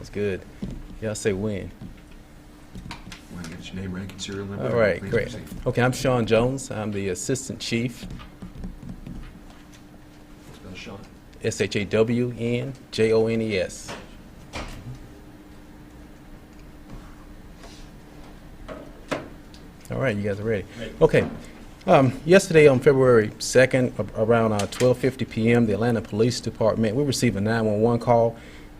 Sounds good. Y'all say when. Want to get your name, rank, and serial number? All right, Please great. proceed. Okay, I'm Sean Jones. I'm the Assistant Chief, Spell Sean. SHAWNJONES. All right, you guys are ready. Okay. Yesterday on February 2nd, around 12:50 p.m., the Atlanta Police Department, we received a 911 call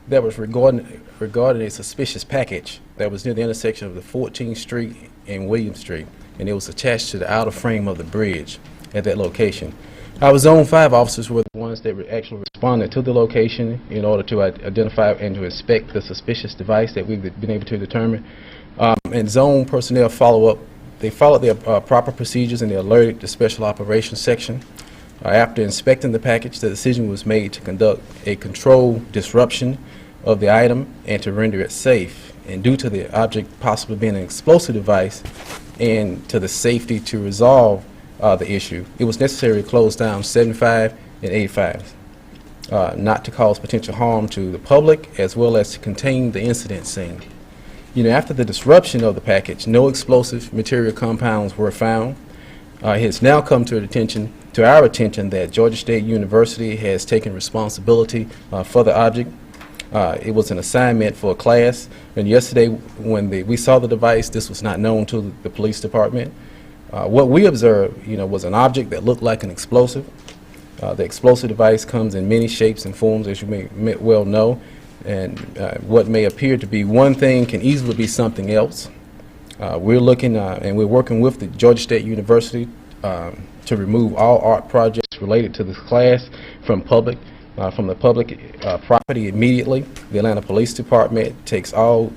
that was regarding a suspicious package that was near the intersection of the 14th Street and Williams Street, and it was attached to the outer frame of the bridge at that location. Our Zone 5 officers were the ones that actually responded to the location in order to identify and to inspect the suspicious device that we've been able to determine. And Zone personnel they followed their proper procedures, and they alerted the Special Operations Section. After inspecting the package, the decision was made to conduct a controlled disruption of the item and to render it safe. And due to the object possibly being an explosive device and to the safety to resolve the issue, it was necessary to close down 75 and 85, not to cause potential harm to the public as well as to contain the incident scene. After the disruption of the package, no explosive material compounds were found. It has now come to our attention that Georgia State University has taken responsibility for the object. It was an assignment for a class, and yesterday when we saw the device, this was not known to the police department. What we observed, was an object that looked like an explosive. The explosive device comes in many shapes and forms, as you may well know. And what may appear to be one thing can easily be something else. We're looking and we're working with the Georgia State University to remove all art projects related to this class from the public property immediately. The Atlanta Police Department takes all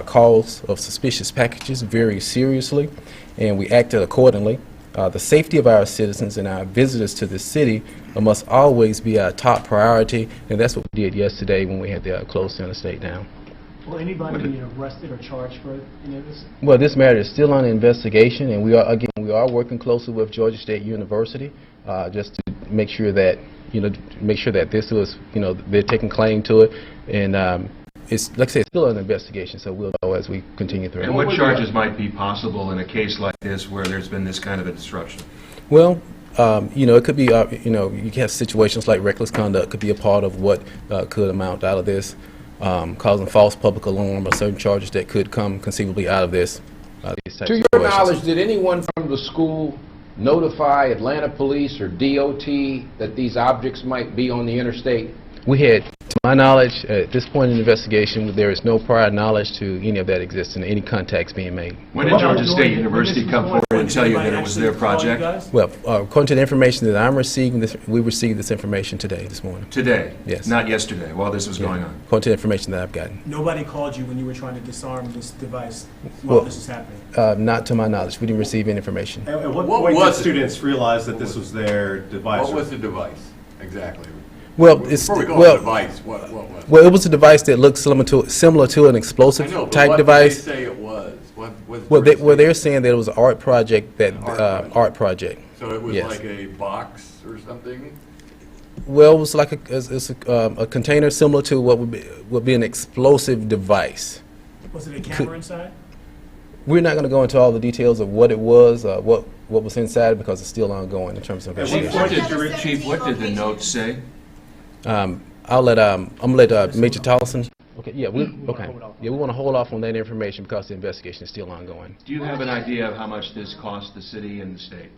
calls of suspicious packages very seriously, and we acted accordingly. The safety of our citizens and our visitors to the city must always be our top priority, and that's what we did yesterday when we had to close the interstate down. Will anybody be arrested or charged for any of this? Well, this matter is still under investigation, and we are working closely with Georgia State University just to make sure that this was, they're taking claim to it, and it's, like I say, it's still under investigation, so we'll know as we continue through. And what charges might be possible in a case like this where there's been this kind of a disruption? Well, it could be, you have situations like reckless conduct could be a part of what could amount out of this, causing false public alarm or certain charges that could come conceivably out of this. To your knowledge, did anyone from the school notify Atlanta Police or DOT that these objects might be on the interstate? We had, to my knowledge, at this point in the investigation, there is no prior knowledge to any of that existing, any contacts being made. When did Georgia State University come forward and tell you that it was their project? Well, according to the information that I'm receiving, we received this information this morning. Today? Yes. Not yesterday, while this was going on? According to the information that I've gotten. Nobody called you when you were trying to disarm this device while this was happening? Not to my knowledge. We didn't receive any information. At what point did students realize that this was their device? What was the device, exactly? Well, Before we go to the device, what was it? Well, it was a device that looked similar to an explosive I know, but type what device. did they say it was? They're saying that it was an art project, art project. So it was yes. like a box or something? Well, it was like a container similar to what would be an explosive device. Was it a camera inside? We're not going to go into all the details of what it was, what was inside, because it's still ongoing in terms of investigation. Chief, what did the note say? I'm gonna let Major Tolleson. Okay, yeah, we want to hold off on that information because the investigation is still ongoing. Do you have an idea of how much this cost the city and the state?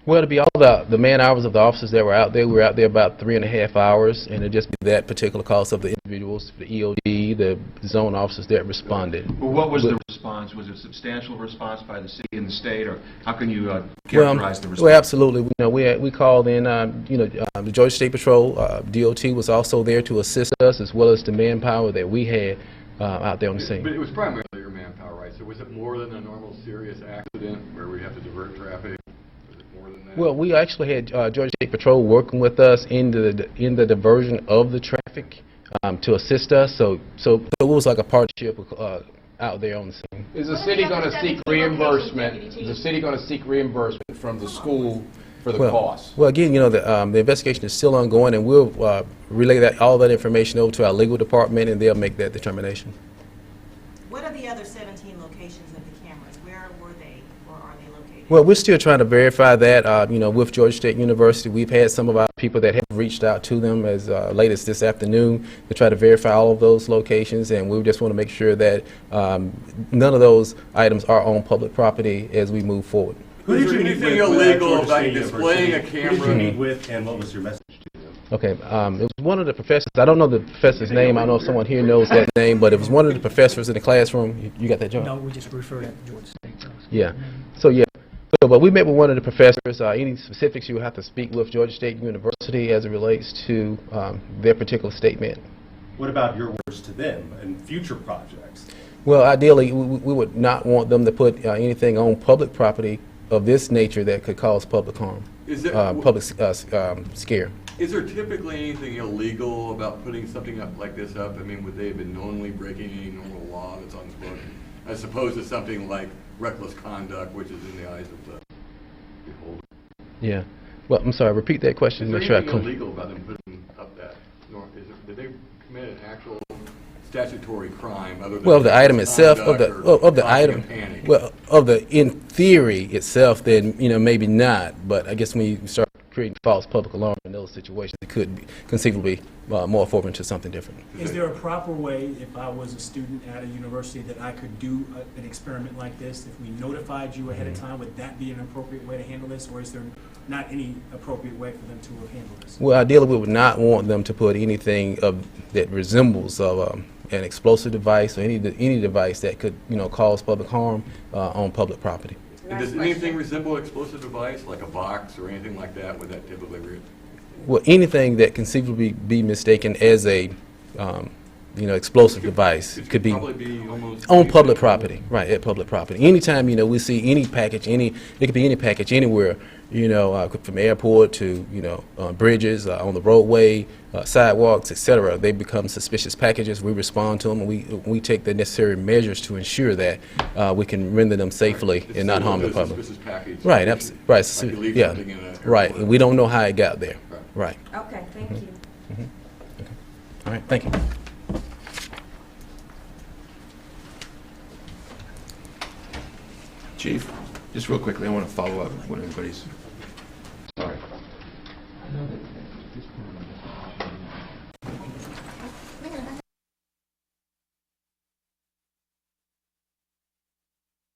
Well, to be all the man hours of the officers that were out there, we were out there about 3.5 hours, and it'd just be that particular cost of the individuals, the EOD, the zone officers that responded. Well, what was the response? Was it a substantial response by the city and the state, or how can you characterize the response? Well, absolutely. We called in, the Georgia State Patrol, DOT was also there to assist us, as well as the manpower that we had out there on the scene. But it was primarily your manpower, right? So was it more than a normal serious accident where we have to divert traffic? Well, we actually had Georgia State Patrol working with us in the diversion of the traffic to assist us. So it was like a partnership out there on the scene. Is the city going to seek reimbursement? Is the city going to seek reimbursement from the school for the Well, cost? Well, again, the investigation is still ongoing, and we'll relay all that information over to our legal department, and they'll make that determination. What are the other 17 locations of the cameras? Where were they, or are they located? Well, we're still trying to verify that. With Georgia State University, we've had some of our people that have reached out to them as late as this afternoon to try to verify all of those locations, and we just want to make sure that none of those items are on public property as we move forward. Who did Is you there meet anything with at illegal Georgia about State displaying a University? Who did you camera? meet with, and what was your message to them? Okay, it was one of the professors. I don't know the professor's name. I don't know if someone here knows that name, but it was one of the professors in the classroom. You got that, John? No, we just refer that to Georgia State. Yeah. But we met with one of the professors. Any specifics, you will have to speak with Georgia State University as it relates to their particular statement. What about your words to them and future projects? Well, ideally, we would not want them to put anything on public property of this nature that could cause public harm, Is there, public scare. is there typically anything illegal about putting something up like this up? I mean, would they have been knowingly breaking any normal law that's on the book, as opposed to something like reckless conduct, which is in the eyes of the beholder? Yeah. Well, I'm sorry. Repeat that question. Is there Make sure I anything come. illegal about them putting up that? Did they commit an actual statutory crime other than Well, of the item reckless itself, conduct or of the causing a item, panic? well, in theory itself, then maybe not. But I guess when you start creating false public alarm in those situations, it could be conceivably morph over into something different. Is there a proper way, if I was a student at a university, that I could do an experiment like this? If we notified you ahead of time, would that be an appropriate way to handle this, or is there not any appropriate way for them to have handled this? Well, ideally, we would not want them to put anything that resembles an explosive device or any device that could cause public harm on public property. And does anything resemble an explosive device, like a box or anything like that? Would that typically be? Well, anything that conceivably be mistaken as a explosive device It could be probably be almost on anything. public property, right, at public property. Anytime, we see any package, it could be any package anywhere, from airport to, bridges, on the roadway, sidewalks, et cetera. They become suspicious packages. We respond to them, and we take the necessary measures to ensure that we can render them safely and not harm the It's a public. suspicious package. Right, right, Like you leave yeah, something in a right. airport. And we don't know how it got there. Right. Right. Okay, thank you. All right, thank you. Chief, just real quickly, I want to follow up what everybody's